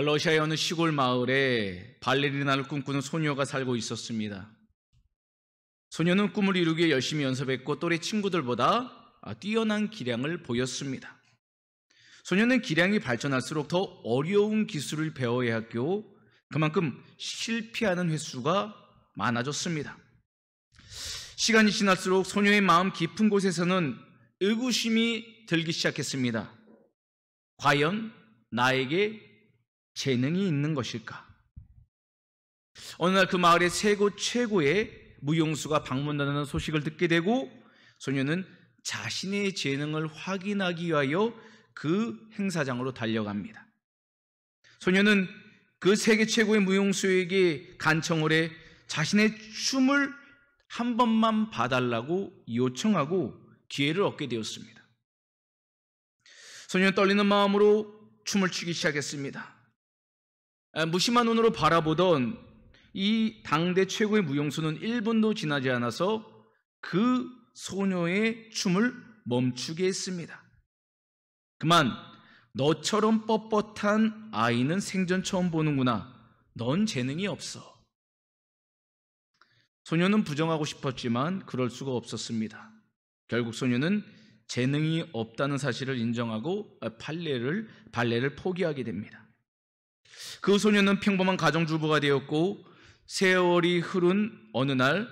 러시아의 어느 시골 마을에 발레리나를 꿈꾸는 소녀가 살고 있었습니다. 소녀는 꿈을 이루기 위해 열심히 연습했고 또래 친구들보다 뛰어난 기량을 보였습니다. 소녀는 기량이 발전할수록 더 어려운 기술을 배워야 했고 그만큼 실패하는 횟수가 많아졌습니다. 시간이 지날수록 소녀의 마음 깊은 곳에서는 의구심이 들기 시작했습니다. 과연 나에게 재능이 있는 것일까? 어느 날 그 마을의 최고의 무용수가 방문한다는 소식을 듣게 되고 소녀는 자신의 재능을 확인하기 위하여 그 행사장으로 달려갑니다. 소녀는 그 세계 최고의 무용수에게 간청을 해 자신의 춤을 한 번만 봐달라고 요청하고 기회를 얻게 되었습니다. 소녀는 떨리는 마음으로 춤을 추기 시작했습니다. 무심한 눈으로 바라보던 이 당대 최고의 무용수는 1분도 지나지 않아서 그 소녀의 춤을 멈추게 했습니다. 그만, 너처럼 뻣뻣한 아이는 생전 처음 보는구나. 넌 재능이 없어. 소녀는 부정하고 싶었지만 그럴 수가 없었습니다. 결국 소녀는 재능이 없다는 사실을 인정하고 발레를 포기하게 됩니다. 그 소녀는 평범한 가정주부가 되었고 세월이 흐른 어느 날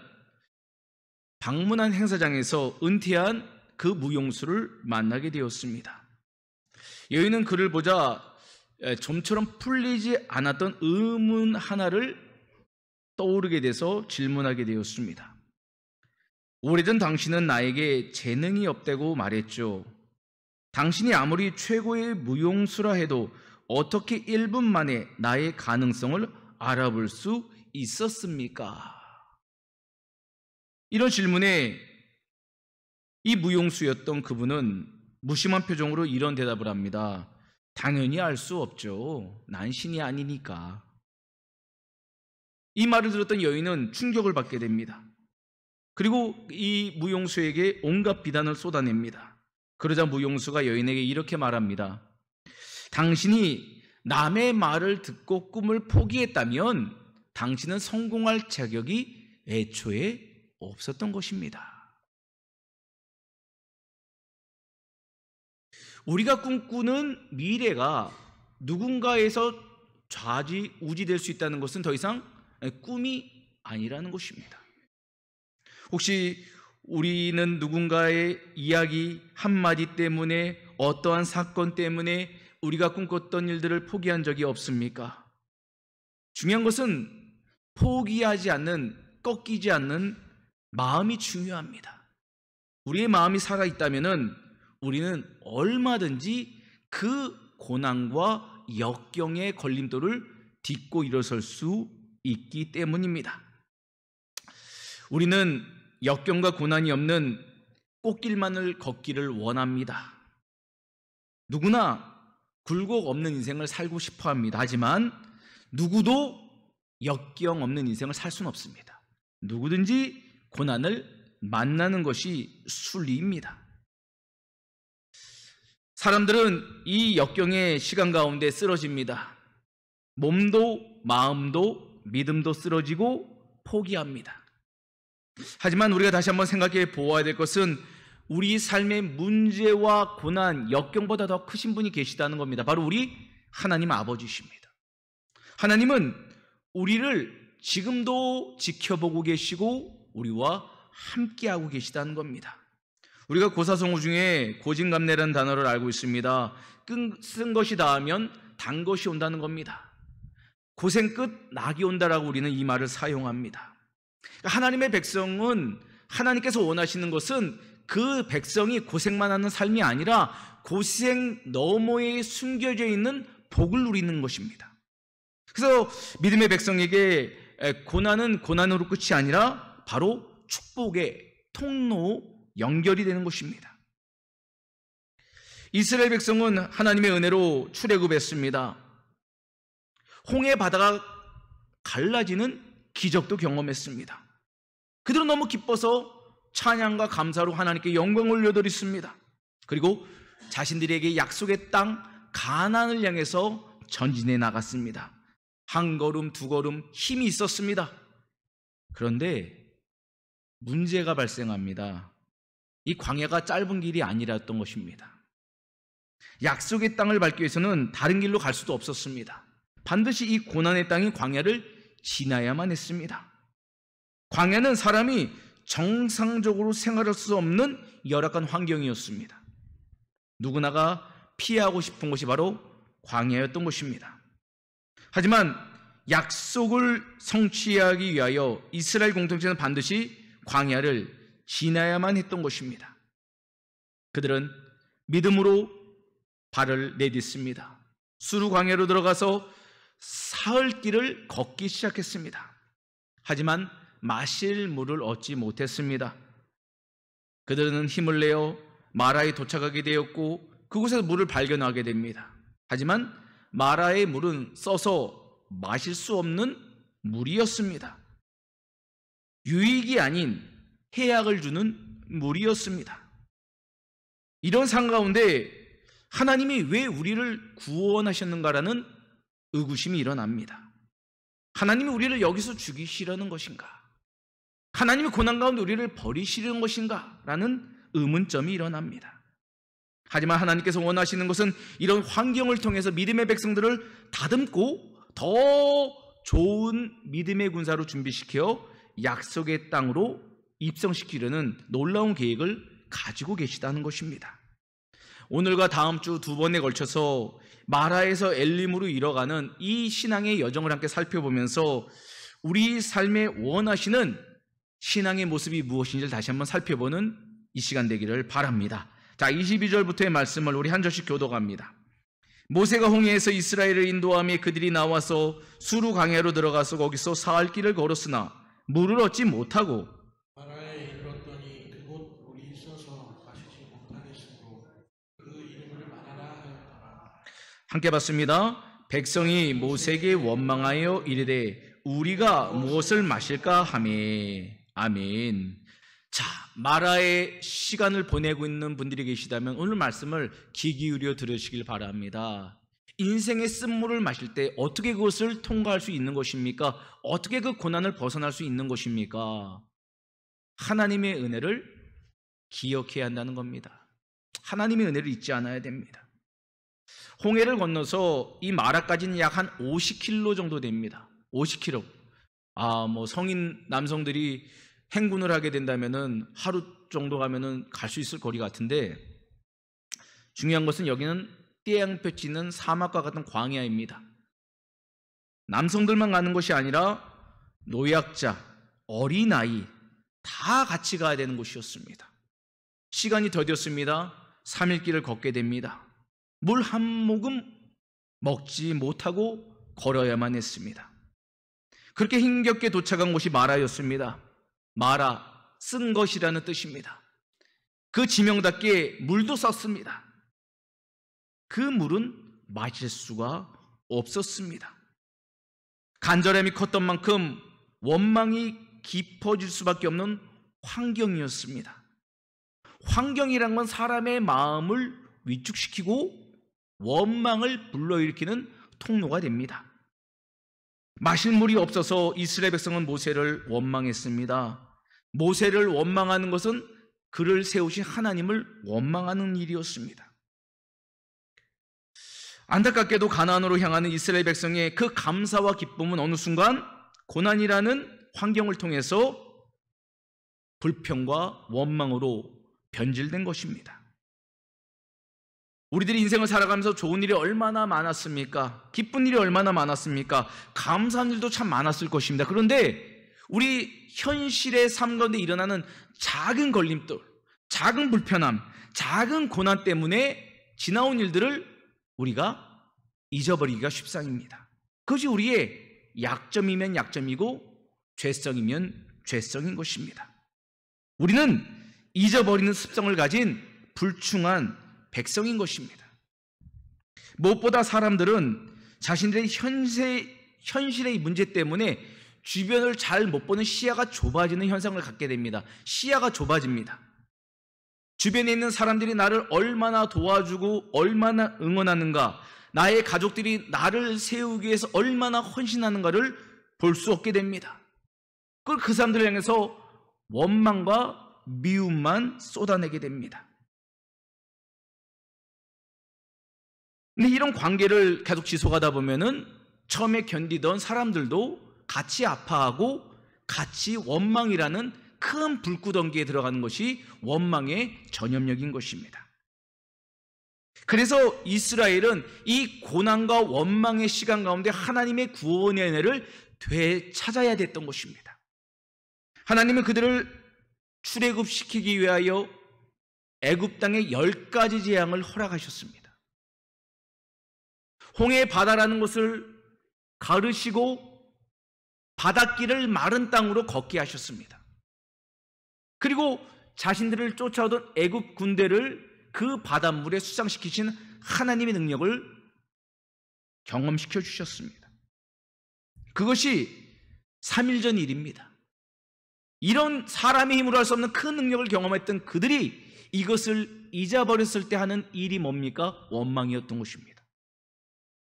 방문한 행사장에서 은퇴한 그 무용수를 만나게 되었습니다. 여인은 그를 보자 좀처럼 풀리지 않았던 의문 하나를 떠오르게 돼서 질문하게 되었습니다. 오래전 당신은 나에게 재능이 없다고 말했죠. 당신이 아무리 최고의 무용수라 해도 어떻게 1분 만에 나의 가능성을 알아볼 수 있었습니까? 이런 질문에 이 무용수였던 그분은 무심한 표정으로 이런 대답을 합니다. 당연히 알 수 없죠. 난 신이 아니니까. 이 말을 들었던 여인은 충격을 받게 됩니다. 그리고 이 무용수에게 온갖 비난을 쏟아냅니다. 그러자 무용수가 여인에게 이렇게 말합니다. 당신이 남의 말을 듣고 꿈을 포기했다면 당신은 성공할 자격이 애초에 없었던 것입니다. 우리가 꿈꾸는 미래가 누군가에서 좌지우지될 수 있다는 것은 더 이상 꿈이 아니라는 것입니다. 혹시 우리는 누군가의 이야기 한마디 때문에 어떠한 사건 때문에 우리가 꿈꿨던 일들을 포기한 적이 없습니까? 중요한 것은 포기하지 않는, 꺾이지 않는 마음이 중요합니다. 우리의 마음이 살아있다면 우리는 얼마든지 그 고난과 역경의 걸림돌을 딛고 일어설 수 있기 때문입니다. 우리는 역경과 고난이 없는 꽃길만을 걷기를 원합니다. 누구나 굴곡 없는 인생을 살고 싶어 합니다. 하지만 누구도 역경 없는 인생을 살 수는 없습니다. 누구든지 고난을 만나는 것이 순리입니다. 사람들은 이 역경의 시간 가운데 쓰러집니다. 몸도 마음도 믿음도 쓰러지고 포기합니다. 하지만 우리가 다시 한번 생각해 보아야 될 것은 우리 삶의 문제와 고난, 역경보다 더 크신 분이 계시다는 겁니다. 바로 우리 하나님 아버지십니다. 하나님은 우리를 지금도 지켜보고 계시고 우리와 함께하고 계시다는 겁니다. 우리가 고사성어 중에 고진감래라는 단어를 알고 있습니다. 쓴 것이 닿으면 단 것이 온다는 겁니다. 고생 끝 낙이 온다라고 우리는 이 말을 사용합니다. 하나님의 백성은 하나님께서 원하시는 것은 그 백성이 고생만 하는 삶이 아니라 고생 너머에 숨겨져 있는 복을 누리는 것입니다. 그래서 믿음의 백성에게 고난은 고난으로 끝이 아니라 바로 축복의 통로, 연결이 되는 것입니다. 이스라엘 백성은 하나님의 은혜로 출애굽했습니다. 홍해 바다가 갈라지는 기적도 경험했습니다. 그들은 너무 기뻐서 찬양과 감사로 하나님께 영광을 올려드렸습니다. 그리고 자신들에게 약속의 땅 가나안을 향해서 전진해 나갔습니다. 한 걸음 두 걸음 힘이 있었습니다. 그런데 문제가 발생합니다. 이 광야가 짧은 길이 아니랐던 것입니다. 약속의 땅을 밟기 위해서는 다른 길로 갈 수도 없었습니다. 반드시 이 고난의 땅인 광야를 지나야만 했습니다. 광야는 사람이 정상적으로 생활할 수 없는 열악한 환경이었습니다. 누구나가 피하고 싶은 곳이 바로 광야였던 것입니다. 하지만 약속을 성취하기 위하여 이스라엘 공동체는 반드시 광야를 지나야만 했던 것입니다. 그들은 믿음으로 발을 내딛습니다. 수르 광야로 들어가서 사흘 길을 걷기 시작했습니다. 하지만 마실 물을 얻지 못했습니다. 그들은 힘을 내어 마라에 도착하게 되었고 그곳에서 물을 발견하게 됩니다. 하지만 마라의 물은 써서 마실 수 없는 물이었습니다. 유익이 아닌 해악을 주는 물이었습니다. 이런 상황 가운데 하나님이 왜 우리를 구원하셨는가라는 의구심이 일어납니다. 하나님이 우리를 여기서 죽이시려는 것인가? 하나님이 고난 가운데 우리를 버리시려는 것인가? 라는 의문점이 일어납니다. 하지만 하나님께서 원하시는 것은 이런 환경을 통해서 믿음의 백성들을 다듬고 더 좋은 믿음의 군사로 준비시켜 약속의 땅으로 입성시키려는 놀라운 계획을 가지고 계시다는 것입니다. 오늘과 다음 주 두 번에 걸쳐서 마라에서 엘림으로 이뤄가는 이 신앙의 여정을 함께 살펴보면서 우리 삶에 원하시는 신앙의 모습이 무엇인지를 다시 한번 살펴보는 이 시간 되기를 바랍니다. 자, 22절부터의 말씀을 우리 한 절씩 교독합니다. 모세가 홍해에서 이스라엘을 인도하며 그들이 나와서 수르 광야로 들어가서 거기서 사흘 길을 걸었으나 물을 얻지 못하고 마라에 이르렀더니 그곳 물이 있어서 마시지 못하겠으므로 그 이름을 마라라 하였더라. 함께 봤습니다. 백성이 모세에게 원망하여 이르되 우리가 무엇을 마실까 하며. 아멘. 자, 마라의 시간을 보내고 있는 분들이 계시다면 오늘 말씀을 귀 기울여 들으시길 바랍니다. 인생의 쓴물을 마실 때 어떻게 그것을 통과할 수 있는 것입니까? 어떻게 그 고난을 벗어날 수 있는 것입니까? 하나님의 은혜를 기억해야 한다는 겁니다. 하나님의 은혜를 잊지 않아야 됩니다. 홍해를 건너서 이 마라까지는 약 한 50km 정도 됩니다. 50km. 성인 남성들이 행군을 하게 된다면은 하루 정도 가면은 갈 수 있을 거리 같은데, 중요한 것은 여기는 떼양 펼치는 사막과 같은 광야입니다. 남성들만 가는 것이 아니라 노약자, 어린아이 다 같이 가야 되는 곳이었습니다. 시간이 더뎠습니다. 3일 길을 걷게 됩니다. 물 한 모금 먹지 못하고 걸어야만 했습니다. 그렇게 힘겹게 도착한 곳이 마라였습니다. 마라, 쓴 것이라는 뜻입니다. 그 지명답게 물도 썼습니다. 그 물은 마실 수가 없었습니다. 간절함이 컸던 만큼 원망이 깊어질 수밖에 없는 환경이었습니다. 환경이란 건 사람의 마음을 위축시키고 원망을 불러일으키는 통로가 됩니다. 마실 물이 없어서 이스라엘 백성은 모세를 원망했습니다. 모세를 원망하는 것은 그를 세우신 하나님을 원망하는 일이었습니다. 안타깝게도 가나안으로 향하는 이스라엘 백성의 그 감사와 기쁨은 어느 순간 고난이라는 환경을 통해서 불평과 원망으로 변질된 것입니다. 우리들이 인생을 살아가면서 좋은 일이 얼마나 많았습니까? 기쁜 일이 얼마나 많았습니까? 감사한 일도 참 많았을 것입니다. 그런데 우리 현실의 삶 가운데 일어나는 작은 걸림돌, 작은 불편함, 작은 고난 때문에 지나온 일들을 우리가 잊어버리기가 쉽상입니다. 그것이 우리의 약점이면 약점이고 죄성이면 죄성인 것입니다. 우리는 잊어버리는 습성을 가진 불충한 백성인 것입니다. 무엇보다 사람들은 자신들의 현실의 문제 때문에 주변을 잘 못 보는 시야가 좁아지는 현상을 갖게 됩니다. 시야가 좁아집니다. 주변에 있는 사람들이 나를 얼마나 도와주고 얼마나 응원하는가, 나의 가족들이 나를 세우기 위해서 얼마나 헌신하는가를 볼 수 없게 됩니다. 그 사람들을 향해서 원망과 미움만 쏟아내게 됩니다. 근데 이런 관계를 계속 지속하다 보면은 처음에 견디던 사람들도 같이 아파하고 같이 원망이라는 큰 불구덩이에 들어가는 것이 원망의 전염력인 것입니다. 그래서 이스라엘은 이 고난과 원망의 시간 가운데 하나님의 구원의 은혜를 되찾아야 됐던 것입니다. 하나님은 그들을 출애굽시키기 위하여 애굽 땅에 10가지 재앙을 허락하셨습니다. 홍해 바다라는 것을 가르시고 바닷길을 마른 땅으로 걷게 하셨습니다. 그리고 자신들을 쫓아오던 애굽 군대를 그 바닷물에 수상시키신 하나님의 능력을 경험시켜 주셨습니다. 그것이 3일 전 일입니다. 이런 사람의 힘으로 할 수 없는 큰 능력을 경험했던 그들이 이것을 잊어버렸을 때 하는 일이 뭡니까? 원망이었던 것입니다.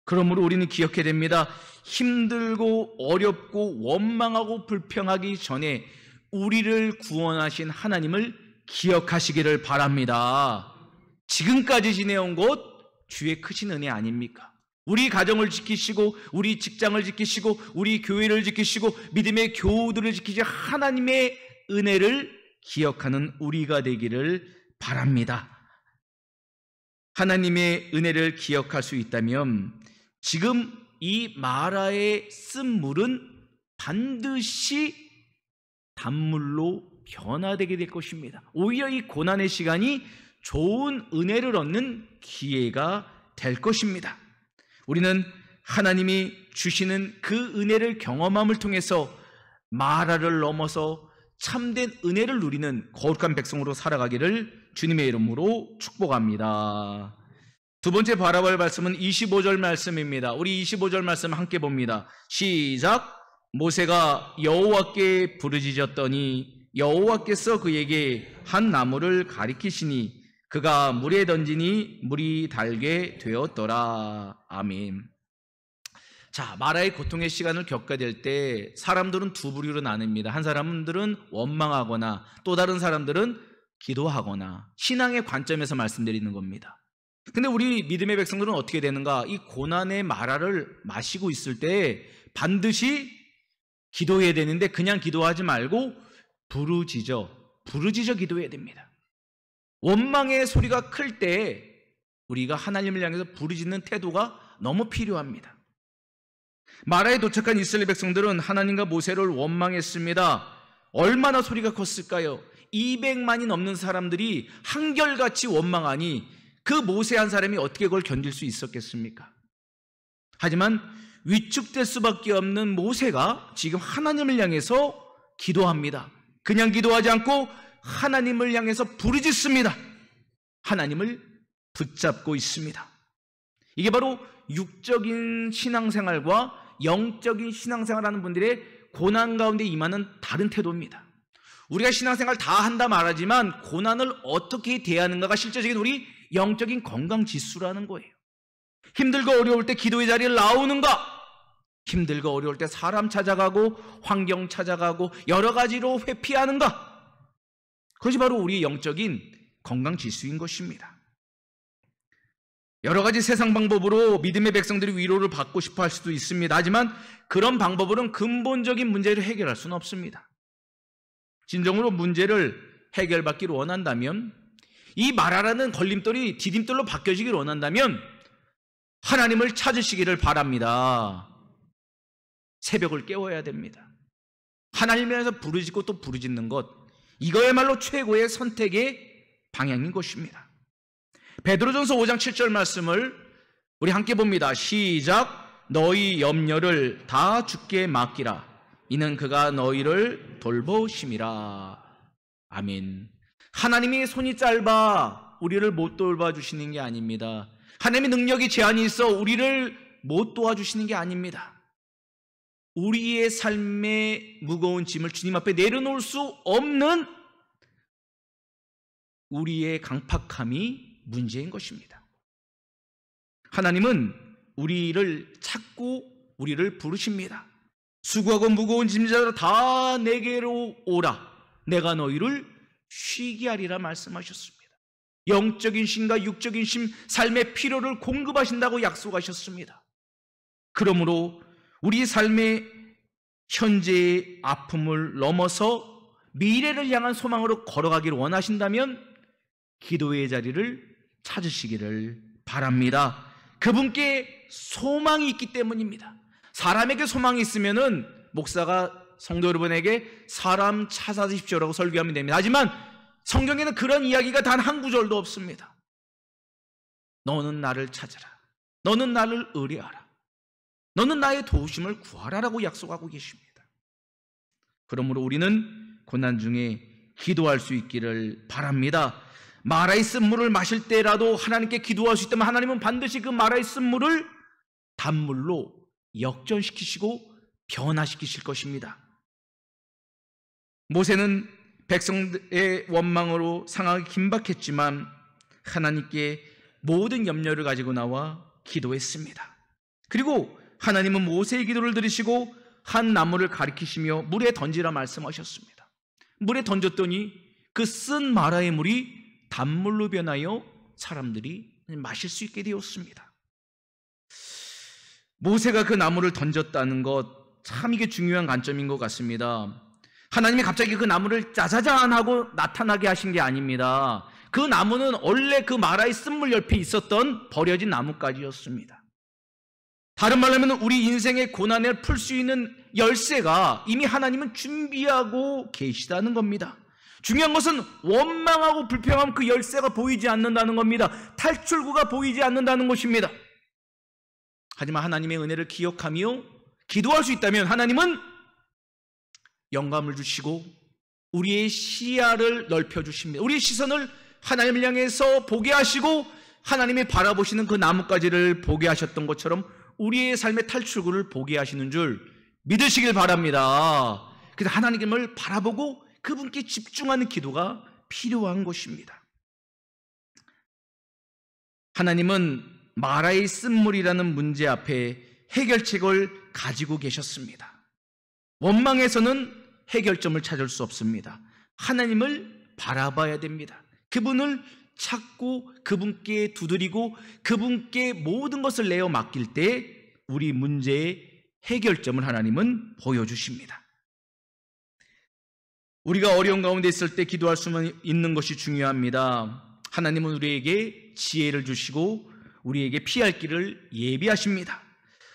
그러므로 우리는 기억해야 됩니다. 힘들고 어렵고 원망하고 불평하기 전에 우리를 구원하신 하나님을 기억하시기를 바랍니다. 지금까지 지내온 것 주의 크신 은혜 아닙니까? 우리 가정을 지키시고 우리 직장을 지키시고 우리 교회를 지키시고 믿음의 교우들을 지키시 하나님의 은혜를 기억하는 우리가 되기를 바랍니다. 하나님의 은혜를 기억할 수 있다면 지금 이 마라에 쓴 물은 반드시 단물로 변화되게 될 것입니다. 오히려 이 고난의 시간이 좋은 은혜를 얻는 기회가 될 것입니다. 우리는 하나님이 주시는 그 은혜를 경험함을 통해서 마라를 넘어서 참된 은혜를 누리는 거룩한 백성으로 살아가기를 주님의 이름으로 축복합니다. 두 번째 바라볼 말씀은 25절 말씀입니다. 우리 25절 말씀 함께 봅니다. 시작. 모세가 여호와께 부르짖었더니 여호와께서 그에게 한 나무를 가리키시니 그가 물에 던지니 물이 달게 되었더라. 아멘. 자, 마라의 고통의 시간을 겪게 될 때 사람들은 두 부류로 나뉩니다. 한 사람들은 원망하거나 또 다른 사람들은 기도하거나 신앙의 관점에서 말씀드리는 겁니다. 근데 우리 믿음의 백성들은 어떻게 되는가? 이 고난의 마라를 마시고 있을 때 반드시 기도해야 되는데 그냥 기도하지 말고 부르짖어 기도해야 됩니다. 원망의 소리가 클 때 우리가 하나님을 향해서 부르짖는 태도가 너무 필요합니다. 마라에 도착한 이스라엘 백성들은 하나님과 모세를 원망했습니다. 얼마나 소리가 컸을까요? 200만이 넘는 사람들이 한결같이 원망하니 그 모세 한 사람이 어떻게 그걸 견딜 수 있었겠습니까? 하지만 위축될 수밖에 없는 모세가 지금 하나님을 향해서 기도합니다. 그냥 기도하지 않고 하나님을 향해서 부르짖습니다. 하나님을 붙잡고 있습니다. 이게 바로 육적인 신앙생활과 영적인 신앙생활하는 분들의 고난 가운데 임하는 다른 태도입니다. 우리가 신앙생활 다 한다 말하지만 고난을 어떻게 대하는가가 실제적인 우리 영적인 건강 지수라는 거예요. 힘들고 어려울 때 기도의 자리를 나오는가? 힘들고 어려울 때 사람 찾아가고 환경 찾아가고 여러 가지로 회피하는가? 그것이 바로 우리의 영적인 건강 지수인 것입니다. 여러 가지 세상 방법으로 믿음의 백성들이 위로를 받고 싶어 할 수도 있습니다. 하지만 그런 방법으로는 근본적인 문제를 해결할 수는 없습니다. 진정으로 문제를 해결받기를 원한다면 이 마라라는 걸림돌이 디딤돌로 바뀌어지기를 원한다면 하나님을 찾으시기를 바랍니다. 새벽을 깨워야 됩니다. 하나님을 향해서 부르짖고 또 부르짖는 것, 이거야말로 최고의 선택의 방향인 것입니다. 베드로전서 5장 7절 말씀을 우리 함께 봅니다. 시작. 너희 염려를 다 주께 맡기라. 이는 그가 너희를 돌보심이라. 아멘. 하나님이 손이 짧아 우리를 못 돌봐주시는 게 아닙니다. 하나님의 능력이 제한이 있어 우리를 못 도와주시는 게 아닙니다. 우리의 삶의 무거운 짐을 주님 앞에 내려놓을 수 없는 우리의 강팍함이 문제인 것입니다. 하나님은 우리를 찾고 우리를 부르십니다. 수고하고 무거운 짐자들아 다 내게로 오라. 내가 너희를 쉬게 하리라 말씀하셨습니다. 영적인 심과 육적인 심, 삶의 필요를 공급하신다고 약속하셨습니다. 그러므로 우리 삶의 현재의 아픔을 넘어서 미래를 향한 소망으로 걸어가기를 원하신다면 기도의 자리를 찾으시기를 바랍니다. 그분께 소망이 있기 때문입니다. 사람에게 소망이 있으면은 목사가 성도 여러분에게 사람 찾아주십시오라고 설교하면 됩니다. 하지만 성경에는 그런 이야기가 단 한 구절도 없습니다. 너는 나를 찾아라. 너는 나를 의뢰하라. 너는 나의 도우심을 구하라라고 약속하고 계십니다. 그러므로 우리는 고난 중에 기도할 수 있기를 바랍니다. 마라의 쓴물을 마실 때라도 하나님께 기도할 수 있다면 하나님은 반드시 그 마라의 쓴물을 단물로 역전시키시고 변화시키실 것입니다. 모세는 백성의 원망으로 상황이 긴박했지만 하나님께 모든 염려를 가지고 나와 기도했습니다. 그리고 하나님은 모세의 기도를 들으시고 한 나무를 가리키시며 물에 던지라 말씀하셨습니다. 물에 던졌더니 그 쓴 마라의 물이 단물로 변하여 사람들이 마실 수 있게 되었습니다. 모세가 그 나무를 던졌다는 것, 참 이게 중요한 관점인 것 같습니다. 하나님이 갑자기 그 나무를 짜자잔 하고 나타나게 하신 게 아닙니다. 그 나무는 원래 그 마라의 쓴물 옆에 있었던 버려진 나뭇가지였습니다. 다른 말로 하면 우리 인생의 고난을 풀 수 있는 열쇠가 이미 하나님은 준비하고 계시다는 겁니다. 중요한 것은 원망하고 불평하면 그 열쇠가 보이지 않는다는 겁니다. 탈출구가 보이지 않는다는 것입니다. 하지만 하나님의 은혜를 기억하며 기도할 수 있다면 하나님은 영감을 주시고 우리의 시야를 넓혀주십니다. 우리의 시선을 하나님을 향해서 보게 하시고 하나님이 바라보시는 그 나뭇가지를 보게 하셨던 것처럼 우리의 삶의 탈출구를 보게 하시는 줄 믿으시길 바랍니다. 그래서 하나님을 바라보고 그분께 집중하는 기도가 필요한 것입니다. 하나님은 마라의 쓴물이라는 문제 앞에 해결책을 가지고 계셨습니다. 원망에서는 해결점을 찾을 수 없습니다. 하나님을 바라봐야 됩니다. 그분을 찾고 그분께 두드리고 그분께 모든 것을 내어 맡길 때 우리 문제의 해결점을 하나님은 보여주십니다. 우리가 어려운 가운데 있을 때 기도할 수 있는 것이 중요합니다. 하나님은 우리에게 지혜를 주시고 우리에게 피할 길을 예비하십니다.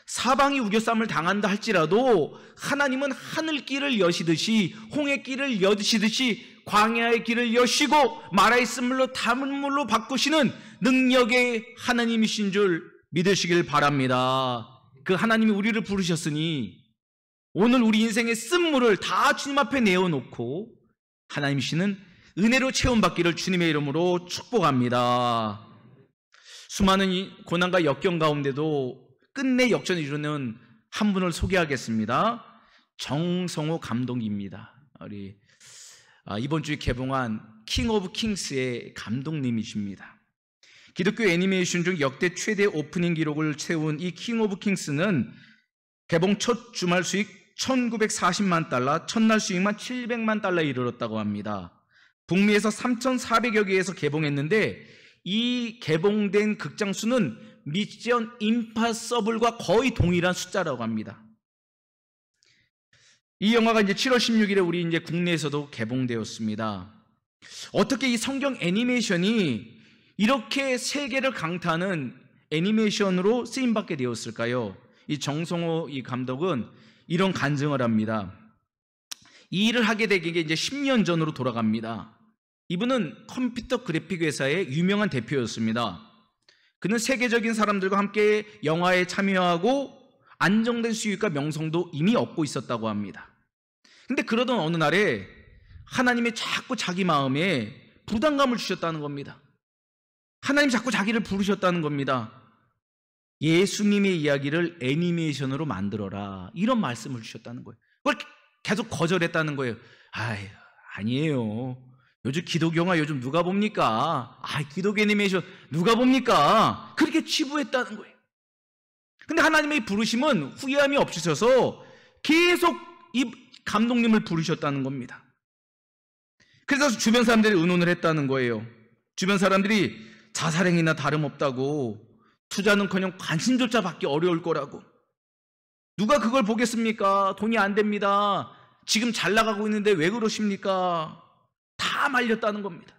사방이 우겨쌈을 당한다 할지라도 하나님은 하늘길을 여시듯이 홍해길을 여시듯이 광야의 길을 여시고 마라의 쓴물로 단물로 바꾸시는 능력의 하나님이신 줄 믿으시길 바랍니다. 그 하나님이 우리를 부르셨으니 오늘 우리 인생의 쓴물을 다 주님 앞에 내어놓고 하나님이시는 은혜로 체험받기를 주님의 이름으로 축복합니다. 수많은 이 고난과 역경 가운데도 끝내 역전을 이루는 한 분을 소개하겠습니다. 정성호 감독입니다. 우리 이번 주에 개봉한 킹 오브 킹스의 감독님이십니다. 기독교 애니메이션 중 역대 최대 오프닝 기록을 세운 이 킹 오브 킹스는 개봉 첫 주말 수익 1940만 달러, 첫날 수익만 700만 달러에 이르렀다고 합니다. 북미에서 3,400여 개에서 개봉했는데 이 개봉된 극장 수는 미션 임파서블과 거의 동일한 숫자라고 합니다. 이 영화가 이제 7월 16일에 우리 이제 국내에서도 개봉되었습니다. 어떻게 이 성경 애니메이션이 이렇게 세계를 강타하는 애니메이션으로 쓰임받게 되었을까요? 이 정성호 이 감독은 이런 간증을 합니다. 이 일을 하게 되기 이제 10년 전으로 돌아갑니다. 이분은 컴퓨터 그래픽 회사의 유명한 대표였습니다. 그는 세계적인 사람들과 함께 영화에 참여하고 안정된 수익과 명성도 이미 얻고 있었다고 합니다. 근데 그러던 어느 날에 하나님이 자꾸 자기 마음에 부담감을 주셨다는 겁니다. 하나님 자꾸 자기를 부르셨다는 겁니다. 예수님의 이야기를 애니메이션으로 만들어라, 이런 말씀을 주셨다는 거예요. 그걸 계속 거절했다는 거예요. 아니에요. 요즘 기독 영화 요즘 누가 봅니까? 기독 애니메이션 누가 봅니까? 그렇게 치부했다는 거예요. 근데 하나님의 부르심은 후회함이 없으셔서 계속 이 감독님을 부르셨다는 겁니다. 그래서 주변 사람들이 의논을 했다는 거예요. 주변 사람들이 자살행위나 다름없다고, 투자는커녕 관심조차 받기 어려울 거라고. 누가 그걸 보겠습니까? 돈이 안 됩니다. 지금 잘 나가고 있는데 왜 그러십니까? 다 말렸다는 겁니다.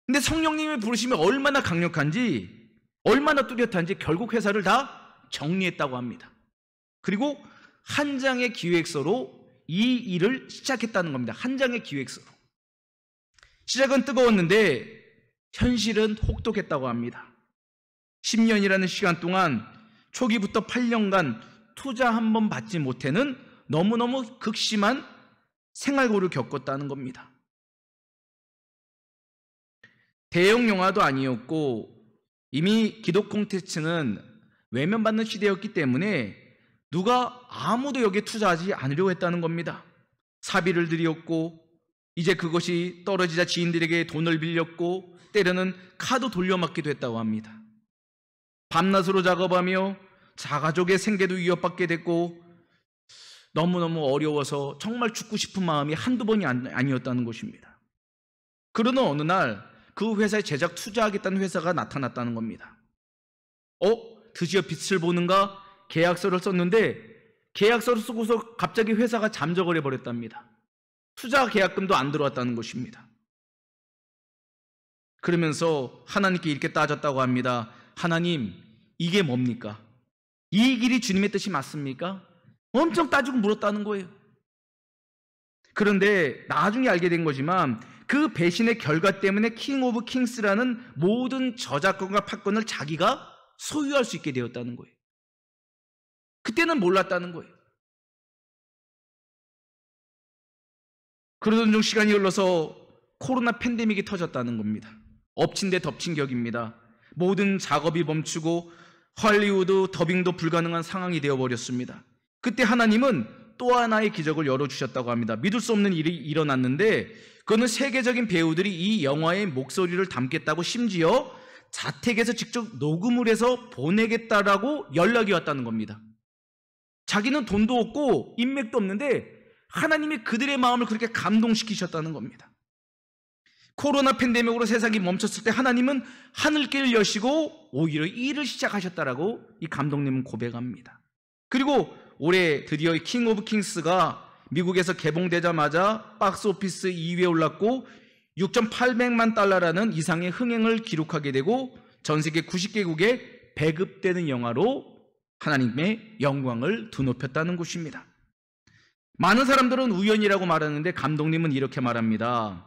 근데 성령님의 부르심이 얼마나 강력한지, 얼마나 뚜렷한지 결국 회사를 다 정리했다고 합니다. 그리고 한 장의 기획서로 이 일을 시작했다는 겁니다. 한 장의 기획서로. 시작은 뜨거웠는데 현실은 혹독했다고 합니다. 10년이라는 시간 동안 초기부터 8년간 투자 한 번 받지 못해는 너무너무 극심한 생활고를 겪었다는 겁니다. 대형 영화도 아니었고 이미 기독 콘텐츠는 외면받는 시대였기 때문에 누가 아무도 여기에 투자하지 않으려고 했다는 겁니다. 사비를 들였고 이제 그것이 떨어지자 지인들에게 돈을 빌렸고 때로는 카드 돌려막기도 했다고 합니다. 밤낮으로 작업하며 자가족의 생계도 위협받게 됐고 너무너무 어려워서 정말 죽고 싶은 마음이 한두 번이 아니었다는 것입니다. 그러던 어느 날 그 회사에 제작 투자하겠다는 회사가 나타났다는 겁니다. 드디어 빛을 보는가? 계약서를 썼는데 계약서를 쓰고서 갑자기 회사가 잠적을 해버렸답니다. 투자 계약금도 안 들어왔다는 것입니다. 그러면서 하나님께 이렇게 따졌다고 합니다. 하나님, 이게 뭡니까? 이 길이 주님의 뜻이 맞습니까? 엄청 따지고 물었다는 거예요. 그런데 나중에 알게 된 거지만 그 배신의 결과 때문에 킹 오브 킹스라는 모든 저작권과 판권을 자기가 소유할 수 있게 되었다는 거예요. 그때는 몰랐다는 거예요. 그러던 중 시간이 흘러서 코로나 팬데믹이 터졌다는 겁니다. 엎친 데 덮친 격입니다. 모든 작업이 멈추고 할리우드 더빙도 불가능한 상황이 되어버렸습니다. 그때 하나님은 또 하나의 기적을 열어주셨다고 합니다. 믿을 수 없는 일이 일어났는데 그거는 세계적인 배우들이 이 영화의 목소리를 담겠다고 심지어 자택에서 직접 녹음을 해서 보내겠다라고 연락이 왔다는 겁니다. 자기는 돈도 없고 인맥도 없는데 하나님이 그들의 마음을 그렇게 감동시키셨다는 겁니다. 코로나 팬데믹으로 세상이 멈췄을 때 하나님은 하늘길을 여시고 오히려 일을 시작하셨다라고 이 감독님은 고백합니다. 그리고 올해 드디어 킹 오브 킹스가 미국에서 개봉되자마자 박스오피스 2위에 올랐고 6,800만 달러라는 이상의 흥행을 기록하게 되고 전 세계 90개국에 배급되는 영화로 하나님의 영광을 드높였다는 것입니다. 많은 사람들은 우연이라고 말하는데 감독님은 이렇게 말합니다.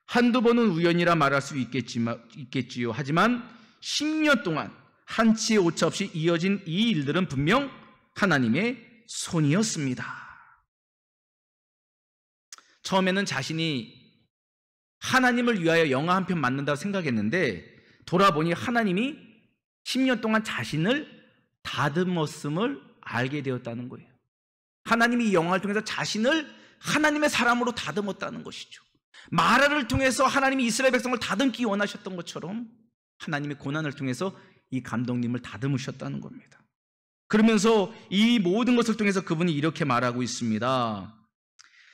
한두 번은 우연이라 말할 수 있겠지요. 하지만 10년 동안 한치의 오차 없이 이어진 이 일들은 분명 하나님의 손이었습니다. 처음에는 자신이 하나님을 위하여 영화 한 편 만든다고 생각했는데 돌아보니 하나님이 10년 동안 자신을 다듬었음을 알게 되었다는 거예요. 하나님이 이 영화를 통해서 자신을 하나님의 사람으로 다듬었다는 것이죠. 마라를 통해서 하나님이 이스라엘 백성을 다듬기 원하셨던 것처럼 하나님의 고난을 통해서 이 감독님을 다듬으셨다는 겁니다. 그러면서 이 모든 것을 통해서 그분이 이렇게 말하고 있습니다.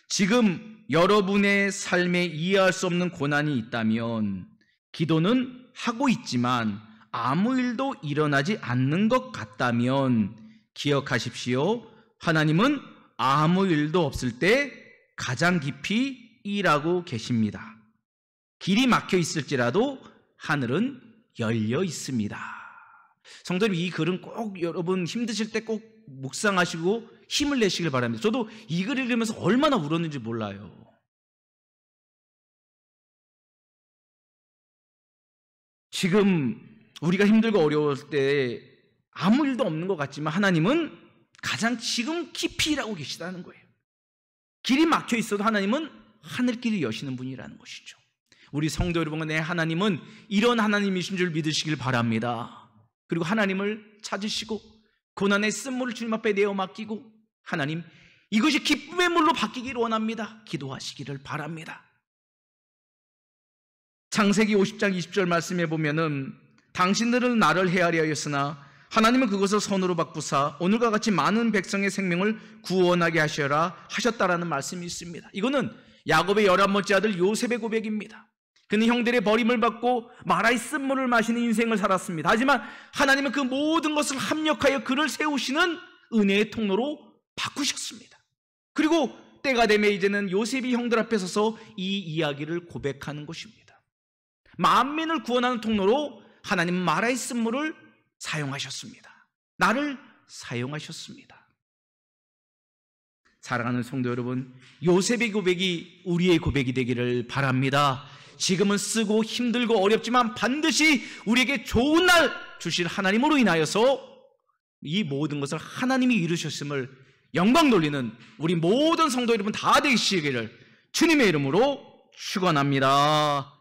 지금 여러분의 삶에 이해할 수 없는 고난이 있다면 기도는 하고 있지만 아무 일도 일어나지 않는 것 같다면 기억하십시오. 하나님은 아무 일도 없을 때 가장 깊이 일하고 계십니다. 길이 막혀 있을지라도 하늘은 열려 있습니다. 성도님, 이 글은 꼭 여러분 힘드실 때 꼭 묵상하시고 힘을 내시길 바랍니다. 저도 이 글을 읽으면서 얼마나 울었는지 몰라요. 지금 우리가 힘들고 어려울 때 아무 일도 없는 것 같지만 하나님은 가장 지금 깊이 일하고 계시다는 거예요. 길이 막혀 있어도 하나님은 하늘길을 여시는 분이라는 것이죠. 우리 성도 여러분과 내 하나님은 이런 하나님이신 줄 믿으시길 바랍니다. 그리고 하나님을 찾으시고 고난의 쓴물을 주님 앞에 내어 맡기고 하나님, 이것이 기쁨의 물로 바뀌기를 원합니다. 기도하시기를 바랍니다. 창세기 50장 20절 말씀에 보면은 당신들은 나를 헤아려 하였으나 하나님은 그것을 선으로 바꾸사 오늘과 같이 많은 백성의 생명을 구원하게 하셨다라는 말씀이 있습니다. 이거는 야곱의 11번째 아들 요셉의 고백입니다. 그는 형들의 버림을 받고 마라의 쓴물을 마시는 인생을 살았습니다. 하지만 하나님은 그 모든 것을 합력하여 그를 세우시는 은혜의 통로로 바꾸셨습니다. 그리고 때가 되면 이제는 요셉이 형들 앞에 서서 이 이야기를 고백하는 것입니다. 만민을 구원하는 통로로 하나님은 마라의 쓴물을 사용하셨습니다. 나를 사용하셨습니다. 사랑하는 성도 여러분, 요셉의 고백이 우리의 고백이 되기를 바랍니다. 지금은 쓰고 힘들고 어렵지만 반드시 우리에게 좋은 날 주실 하나님으로 인하여서 이 모든 것을 하나님이 이루셨음을 영광 돌리는 우리 모든 성도 여러분 다 되시기를 주님의 이름으로 축원합니다.